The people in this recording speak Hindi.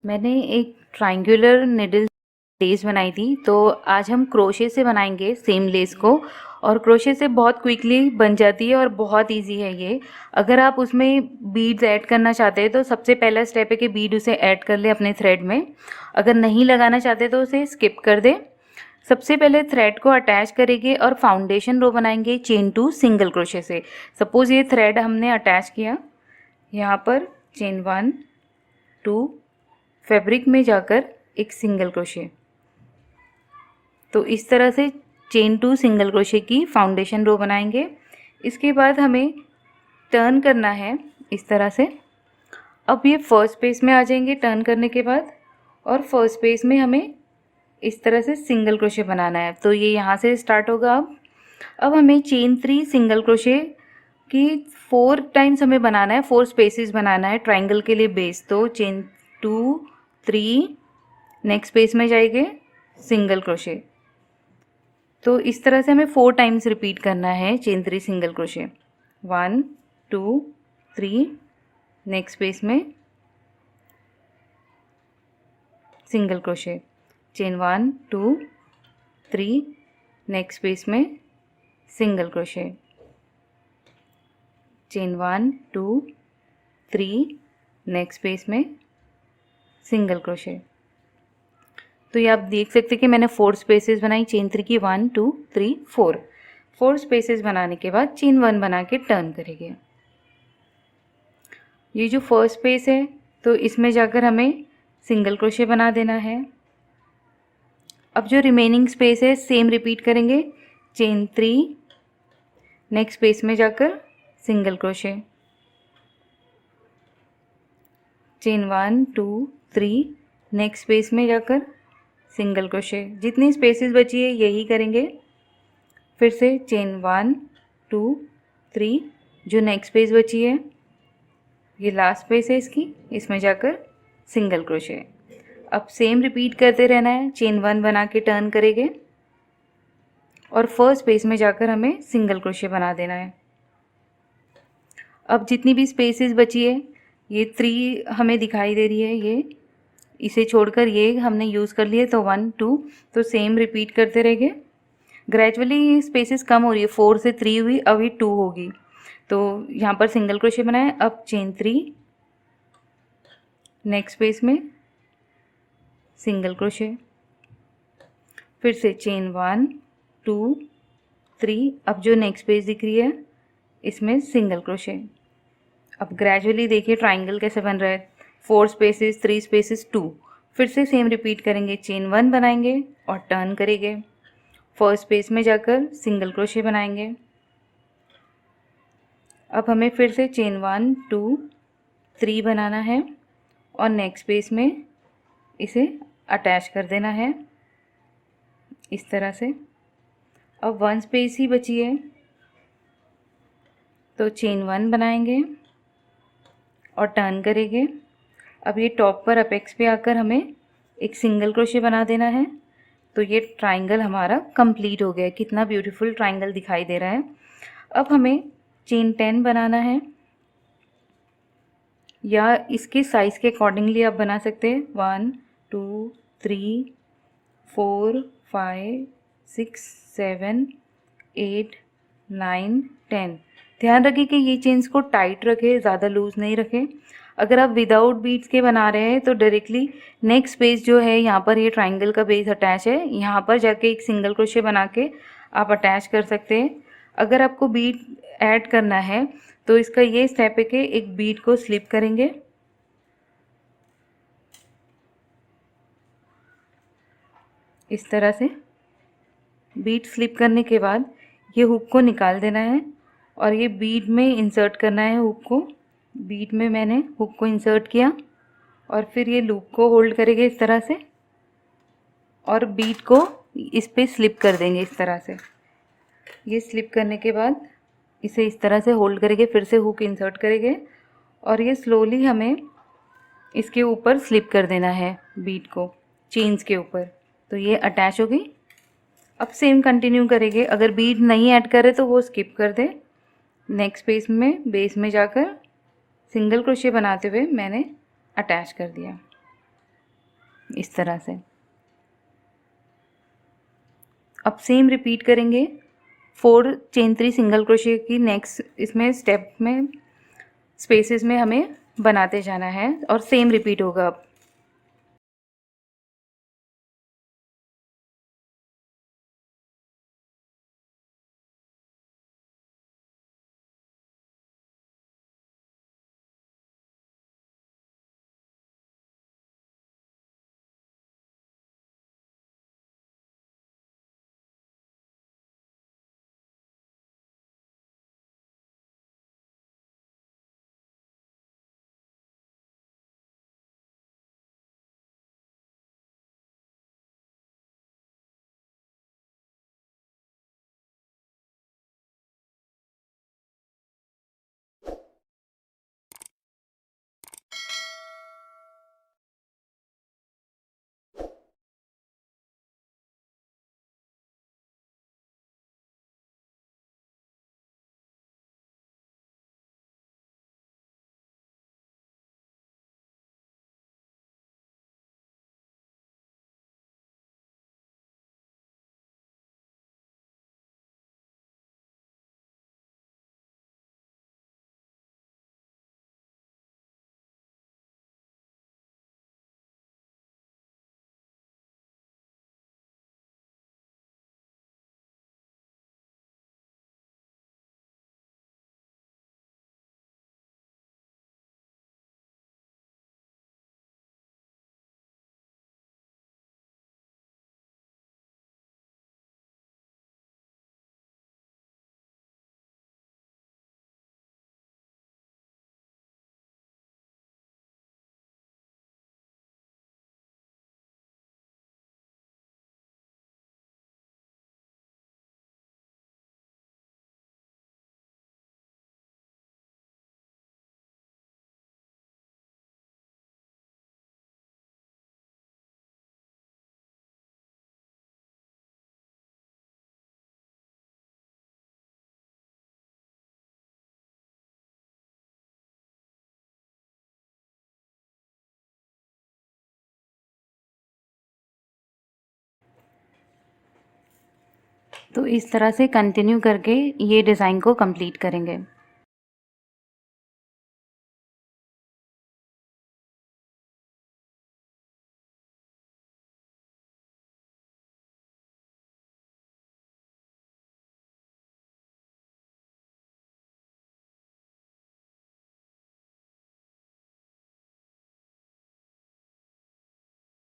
मैंने एक ट्रायंगुलर निडल लेस बनाई थी, तो आज हम क्रोशे से बनाएंगे सेम लेस को। और क्रोशे से बहुत क्विकली बन जाती है और बहुत इजी है ये। अगर आप उसमें बीड्स ऐड करना चाहते हैं तो सबसे पहला स्टेप है कि बीड उसे ऐड कर ले अपने थ्रेड में। अगर नहीं लगाना चाहते तो उसे स्किप कर दें। सबसे पहले थ्रेड को अटैच करेंगे और फाउंडेशन रो बनाएंगे चेन टू सिंगल क्रोशे से। सपोज ये थ्रेड हमने अटैच किया, यहाँ पर चेन 1 2, फैब्रिक में जाकर एक सिंगल क्रोशे। तो इस तरह से चेन टू सिंगल क्रोशे की फाउंडेशन रो बनाएंगे। इसके बाद हमें टर्न करना है इस तरह से। अब ये फर्स्ट पेज में आ जाएंगे टर्न करने के बाद, और फर्स्ट पेज में हमें इस तरह से सिंगल क्रोशे बनाना है। तो ये यहाँ से स्टार्ट होगा। अब हमें चेन 3 सिंगल क्रोशे की 4 टाइम्स हमें बनाना है, 4 स्पेसेस बनाना है ट्रायंगल के लिए बेस। तो चेन 2 3, नेक्स्ट पेज में जाएंगे सिंगल क्रोशे। तो इस तरह से हमें 4 टाइम्स रिपीट करना है chain 3 single crochet. 1 2 3, next page में single crochet. Chain 1 2 3, next page में single crochet. Chain 1 2 3, next page में सिंगल क्रोशे। तो ये आप देख सकते हैं कि मैंने 4 स्पेसेस बनाई चेन 3 की। 1 2 3 4 स्पेसेस बनाने के बाद चेन 1 बना के टर्न करेंगे। ये जो फर्स्ट स्पेस है तो इसमें जाकर हमें सिंगल क्रोशे बना देना है। अब जो रिमेनिंग स्पेस है सेम रिपीट करेंगे। चेन 3, नेक्स्ट स्पेस में जाकर single crochet. Chain 1 2 3, next space में जाकर सिंगल क्रोशे। जितनी स्पेसेस बची है यही करेंगे। फिर से चेन 1 2 3, जो नेक्स्ट स्पेस बची है ये लास्ट स्पेस है इसकी, इसमें जाकर सिंगल क्रोशे। अब सेम रिपीट करते रहना है। चेन 1 बना के टर्न करेंगे और फर्स्ट स्पेस में जाकर हमें सिंगल क्रोशे बना देना है। अब जितनी भी स्पेसेस बची है, ये 3 हमें दिखाई दे रही है, ये इसे छोड़कर ये हमने यूज़ कर लिए। तो 1 2, तो सेम रिपीट करते रहेंगे। ग्रेजुअली स्पेसेस कम हो रही है, 4 से 3 हुई, अभी 2 होगी। तो यहाँ पर सिंगल क्रोशे बनाए। अब चेन 3, नेक्स्ट स्पेस में सिंगल क्रोशे। फिर से चेन 1 2 3, अब जो नेक्स्ट पेज दिख रही है इसमें सिंगल क्रोशे। अब ग्रेजुअली देखिए ट्राइंगल कैसे बन रहा है। 4 स्पेसेस 3 स्पेसेस 2, फिर से सेम रिपीट करेंगे। चेन 1 बनाएंगे और टर्न करेंगे। फर्स्ट स्पेस में जाकर सिंगल क्रोशे बनाएंगे। अब हमें फिर से चेन 1 2 3 बनाना है और नेक्स्ट स्पेस में इसे अटैच कर देना है इस तरह से। अब 1 स्पेस ही बची है तो चेन 1 बनाएंगे और टर्न करेंगे। अब ये टॉप पर अपेक्स पे आकर हमें एक सिंगल क्रोशे बना देना है। तो ये ट्रायंगल हमारा कंप्लीट हो गया है। कितना ब्यूटीफुल ट्रायंगल दिखाई दे रहा है। अब हमें चेन 10 बनाना है, या इसके साइज़ के अकॉर्डिंगली आप बना सकते हैं। 1 2 3 4 5 6 7 8 9 10। ध्यान रखें कि ये चेन्स को टाइट रखें, ज़्यादा लूज़ नहीं रखें। अगर आप विदाउट बीड्स के बना रहे हैं तो डायरेक्टली नेक्स्ट पेज जो है, यहाँ पर ये ट्रायंगल का बेस अटैच है, यहाँ पर जाके एक सिंगल क्रोशे बना के आप अटैच कर सकते हैं। अगर आपको बीड ऐड करना है तो इसका ये स्टेप है कि एक बीड को स्लिप करेंगे, इस तरह से। बीड स्लिप करने के बाद ये हुक को निकाल देना है और ये बीड में इंसर्ट करना है हुक को। बीड में मैंने हुक को इंसर्ट किया और फिर ये लूप को होल्ड करेंगे इस तरह से और बीड को इस पे स्लिप कर देंगे इस तरह से। ये स्लिप करने के बाद इसे इस तरह से होल्ड करेंगे, फिर से हुक इंसर्ट करेंगे और ये स्लोली हमें इसके ऊपर स्लिप कर देना है बीड को, चेन्स के ऊपर। तो ये अटैच हो गई। अब सेम कंटिन्यू करेंगे। अगर बीड नहीं ऐड करे तो वो स्किप कर दे। नेक्स्ट पेज में बेस में जाकर सिंगल क्रोशे बनाते हुए मैंने अटैच कर दिया। इस तरह से। अब सेम रिपीट करेंगे 4 चेन 3 सिंगल क्रोशिया की नेक्स्ट इसमें स्टेप में स्पेसेस में हमें बनाते जाना है और सेम रिपीट होगा अब। तो इस तरह से कंटिन्यू करके ये डिज़ाइन को कंप्लीट करेंगे।